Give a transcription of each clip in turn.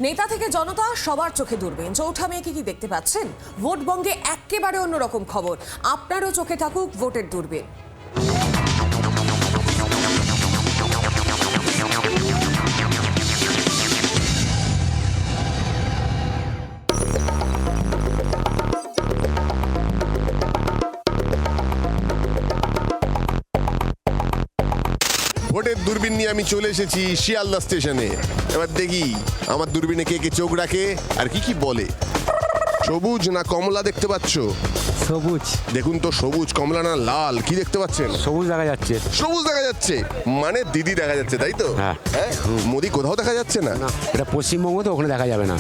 নেতা থেকে জনতা সবার চোখে দূরবীন। চৌঠা মেয়ে কি দেখতে পাচ্ছেন? ভোট বঙ্গে একেবারে অন্যরকম খবর। আপনারও চোখে থাকুক ভোটের দূরবীন। ভোটের দূরবীন নিয়ে আমি চলে এসেছি শিয়ালদা স্টেশনে। এবার দেখি আমার দূরবীনে কে কে চোখ রাখে আর কি কি বলে। সবুজ না কমলা দেখতে পাচ্ছ? সবুজ। দেখুন তো, সবুজ, কমলা না লাল, কি দেখতে পাচ্ছেন? সবুজ দেখা যাচ্ছে। সবুজ দেখা যাচ্ছে, মানে দিদি দেখা যাচ্ছে, তাই তো? হ্যাঁ। মোদি কোথাও দেখা যাচ্ছে না। এটা পশ্চিমবঙ্গ, তো ওখানে দেখা যাবে না।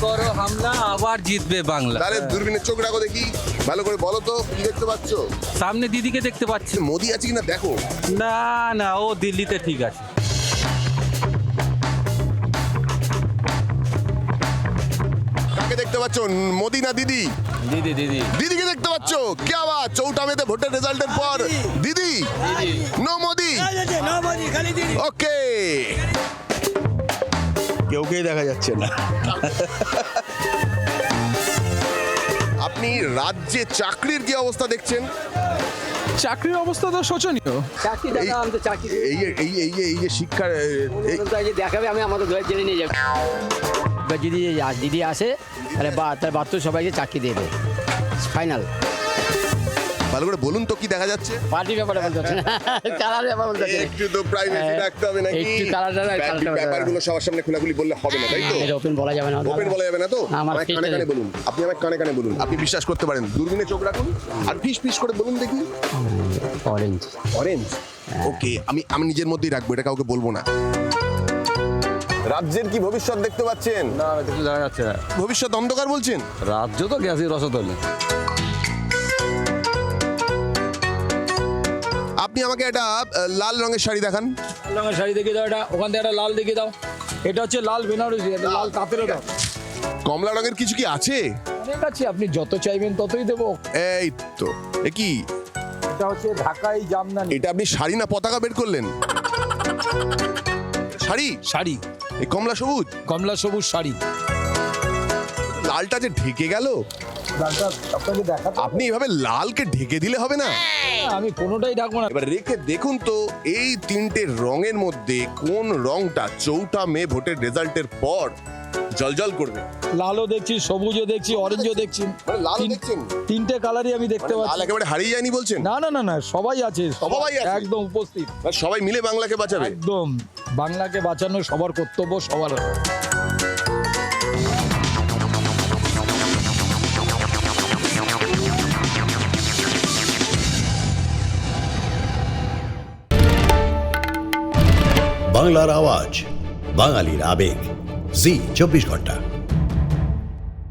করো হামলা, আবার জিতবে বাংলা। তাহলে দূরবীনে চোখ রাখো দেখি, ভালো করে বলো তো কি দেখতে পাচ্ছ? সামনে দিদিকে দেখতে পাচ্ছি। মোদি আছে কিনা দেখো। না না, ও দিল্লিতে ঠিক আছে। কাকে দেখতে পাচ্ছ, মোদি না দিদি? দিদি দিদি দিদিকে দেখতে পাচ্ছ? কে আবার চৌঠা মেতে ভোটের রেজাল্টের পর দিদি? নো মোদি। ওকে, কেউকেই দেখা যাচ্ছে না। আপনি রাজ্যে চাকরির কি অবস্থা দেখছেন? চাকরির অবস্থা তো শোচনীয়। চাকরি দাদা, আমি তো চাকরি এই যে শিক্ষার দেখাবে, আমি আমাদের ঘরে জেনে নিয়ে যাবো। এবার যদি দিদি আসে তাহলে তার বাচ্চা সবাইকে চাকরি দেবে, ফাইনাল। ভালো করে বলুন তো কি দেখা যাচ্ছে? পার্টির ব্যাপারে বলতে হচ্ছে না, কালার ব্যাপার বলতে হচ্ছে না। একটু তো প্রাইভেসি রাখতে হবে নাকি? একটু কালারটা ব্যাপারগুলো সবার সামনে খোলাখুলি বললে হবে না, তাই তো? এটা ওপেন বলা যাবে না। ওপেন বলা যাবে না তো? আমার আমায় কানে কানে বলুন, আপনি আমায় কানে কানে বলুন, আপনি বিশ্বাস করতে পারেন। দূরবীনে চোখ রাখুন আর ফিস ফিস করে বলুন দেখি। অরেঞ্জ। অরেঞ্জ, ওকে। আমি নিজের মধ্যেই রাখবো, এটা কাউকে বলবো না। রাজ্যের কি ভবিষ্যৎ দেখতে পাচ্ছেন? না, কিছু দেখা যাচ্ছে না। ভবিষ্যৎ অন্ধকার বলছেন? রাজ্য তো গ্যাসের রসতলে। আপনি আমাকে একটা লাল রঙের শাড়ি দেখান। লাল রঙের শাড়ি দেখিয়ে দাও, এটা ওখান থেকে একটা লাল দেখিয়ে দাও। এটা হচ্ছে লাল বেনারসি, এটা লাল তাঁতেরও দাও। কমলা রঙের কিছু কি আছে? অনেক আছে, আপনি যত চাইবেন ততই দেবো। এই তো, এ কি? এটা হচ্ছে ঢাকাই জামদানি। এটা আপনি শাড়ি না পতাকা বের করলেন? শাড়ি? শাড়ি, এই কমলা সবুজ, কমলা সবুজ শাড়ি। লালটা যে ঢেকে গেল। লালটা আপনাকে দেখাতে হবে? আপনি এভাবে লালকে ঢেকে দিলে হবে না। আমি কোনোটাই ডাকবো না। এবার রেখে দেখুন তো এই তিনটে রঙের মধ্যে কোন রংটা চৌঠা মে ভোটের রেজাল্টের পর জলজল করবে। লালও দেখছি, সবুজও দেখছি, অরেঞ্জও দেখছি। মানে লাল তিন- দেখছেন? তিনটে কালারই আমি দেখতে লাল পাচ্ছি। একেবারে হারিয়ে যায়নি বলছেন? না না না না, সবাই আছে, সবাই আছে? একদম উপস্থিত। আর সবাই মিলে বাংলাকে বাঁচাবে। একদম, বাংলাকে বাঁচানো সবার কর্তব্য, সবার। বাংলার আওয়াজ, বাঙালির আবেগ, জি 24 ঘন্টা।